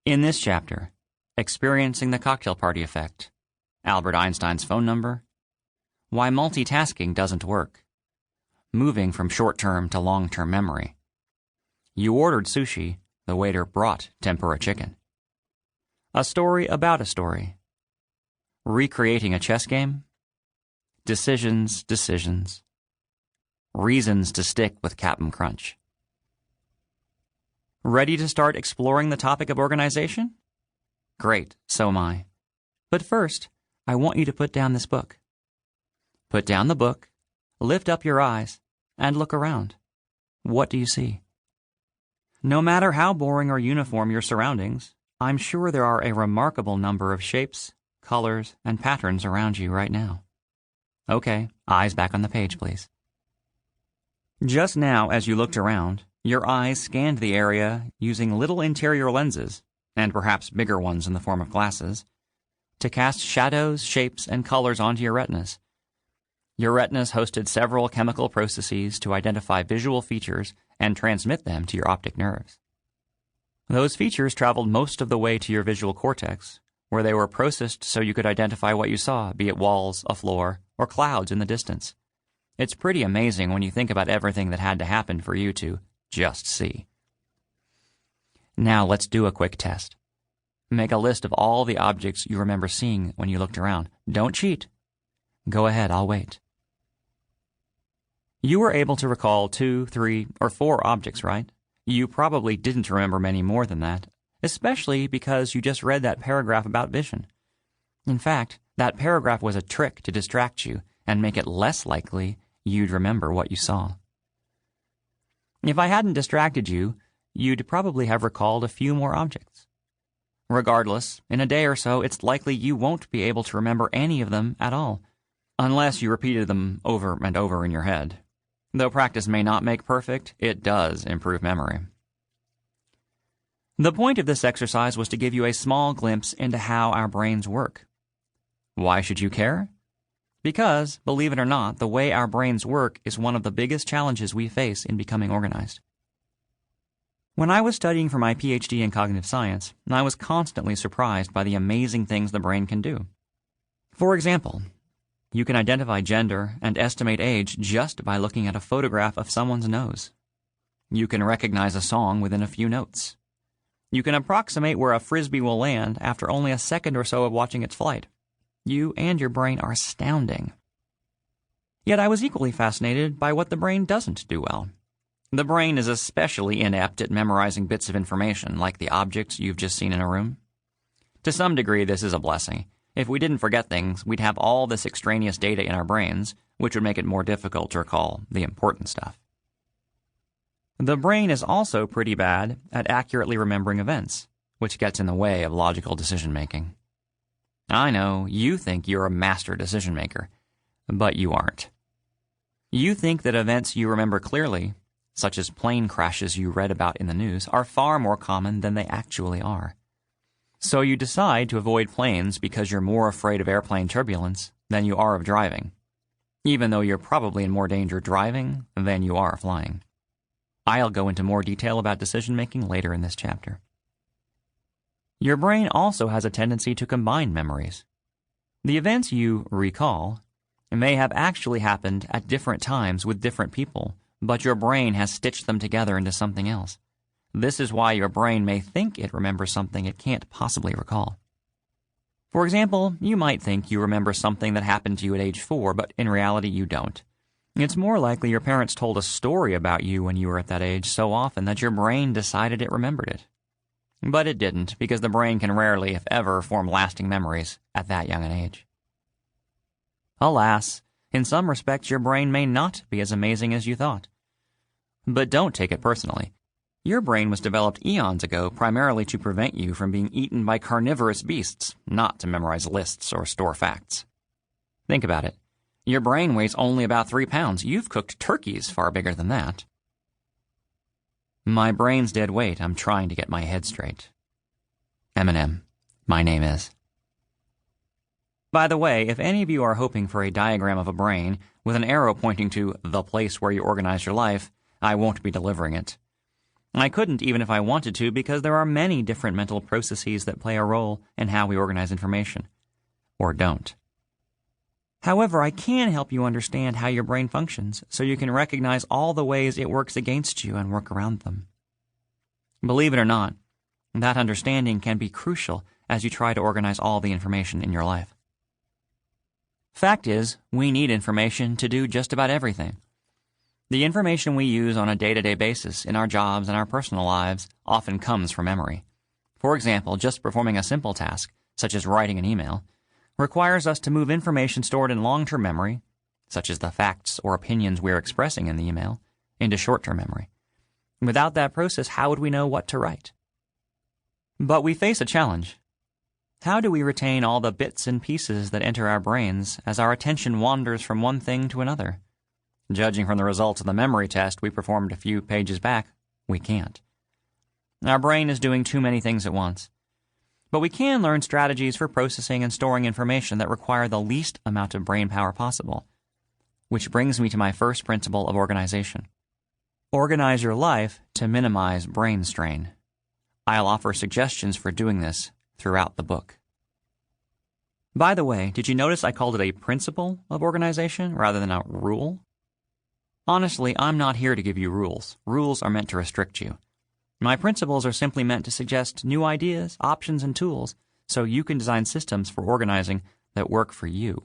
In this chapter, Experiencing the Cocktail Party Effect, Albert Einstein's phone number, why multitasking doesn't work, moving from short-term to long-term memory, you ordered sushi, the waiter brought tempura chicken, a story about a story, recreating a chess game, decisions, reasons to stick with Cap'n Crunch. Ready to start exploring the topic of organization? Great, so am I. But first, I want you to put down this book. Put down the book, lift up your eyes, and look around. What do you see? No matter how boring or uniform your surroundings, I'm sure there are a remarkable number of shapes, colors, and patterns around you right now. Okay, eyes back on the page, please. Just now, as you looked around, your eyes scanned the area using little interior lenses, and perhaps bigger ones in the form of glasses, to cast shadows, shapes, and colors onto your retinas. Your retinas hosted several chemical processes to identify visual features and transmit them to your optic nerves. Those features traveled most of the way to your visual cortex, where they were processed so you could identify what you saw, be it walls, a floor, or clouds in the distance. It's pretty amazing when you think about everything that had to happen for you to just see. Now let's do a quick test. Make a list of all the objects you remember seeing when you looked around. Don't cheat. Go ahead, I'll wait. You were able to recall 2, 3, or 4 objects, right? You probably didn't remember many more than that, especially because you just read that paragraph about vision. In fact, that paragraph was a trick to distract you and make it less likely you'd remember what you saw. If I hadn't distracted you, you'd probably have recalled a few more objects. Regardless, in a day or so, it's likely you won't be able to remember any of them at all, unless you repeated them over and over in your head. Though practice may not make perfect, it does improve memory. The point of this exercise was to give you a small glimpse into how our brains work. Why should you care? Because, believe it or not, the way our brains work is one of the biggest challenges we face in becoming organized. When I was studying for my PhD in cognitive science, I was constantly surprised by the amazing things the brain can do. For example, you can identify gender and estimate age just by looking at a photograph of someone's nose. You can recognize a song within a few notes. You can approximate where a frisbee will land after only a second or so of watching its flight. You and your brain are astounding. Yet I was equally fascinated by what the brain doesn't do well. The brain is especially inept at memorizing bits of information, like the objects you've just seen in a room. To some degree, this is a blessing. If we didn't forget things, we'd have all this extraneous data in our brains, which would make it more difficult to recall the important stuff. The brain is also pretty bad at accurately remembering events, which gets in the way of logical decision-making. I know, you think you're a master decision-maker, but you aren't. You think that events you remember clearly, such as plane crashes you read about in the news, are far more common than they actually are. So you decide to avoid planes because you're more afraid of airplane turbulence than you are of driving, even though you're probably in more danger driving than you are flying. I'll go into more detail about decision-making later in this chapter. Your brain also has a tendency to combine memories. The events you recall may have actually happened at different times with different people, but your brain has stitched them together into something else. This is why your brain may think it remembers something it can't possibly recall. For example, you might think you remember something that happened to you at age 4, but in reality you don't. It's more likely your parents told a story about you when you were at that age so often that your brain decided it remembered it. But it didn't, because the brain can rarely, if ever, form lasting memories at that young an age. Alas, in some respects your brain may not be as amazing as you thought. But don't take it personally. Your brain was developed eons ago primarily to prevent you from being eaten by carnivorous beasts, not to memorize lists or store facts. Think about it. Your brain weighs only about 3 pounds. You've cooked turkeys far bigger than that. My brain's dead weight. I'm trying to get my head straight. Eminem. My name is. By the way, if any of you are hoping for a diagram of a brain with an arrow pointing to the place where you organize your life, I won't be delivering it. I couldn't even if I wanted to because there are many different mental processes that play a role in how we organize information. Or don't. However, I can help you understand how your brain functions so you can recognize all the ways it works against you and work around them. Believe it or not, that understanding can be crucial as you try to organize all the information in your life. Fact is, we need information to do just about everything. The information we use on a day-to-day basis in our jobs and our personal lives often comes from memory. For example, just performing a simple task, such as writing an email, requires us to move information stored in long-term memory, such as the facts or opinions we're expressing in the email, into short-term memory. Without that process, how would we know what to write? But we face a challenge. How do we retain all the bits and pieces that enter our brains as our attention wanders from one thing to another? Judging from the results of the memory test we performed a few pages back, we can't. Our brain is doing too many things at once. But we can learn strategies for processing and storing information that require the least amount of brain power possible. Which brings me to my first principle of organization. Organize your life to minimize brain strain. I'll offer suggestions for doing this throughout the book. By the way, did you notice I called it a principle of organization rather than a rule? Honestly, I'm not here to give you rules. Rules are meant to restrict you. My principles are simply meant to suggest new ideas, options, and tools so you can design systems for organizing that work for you.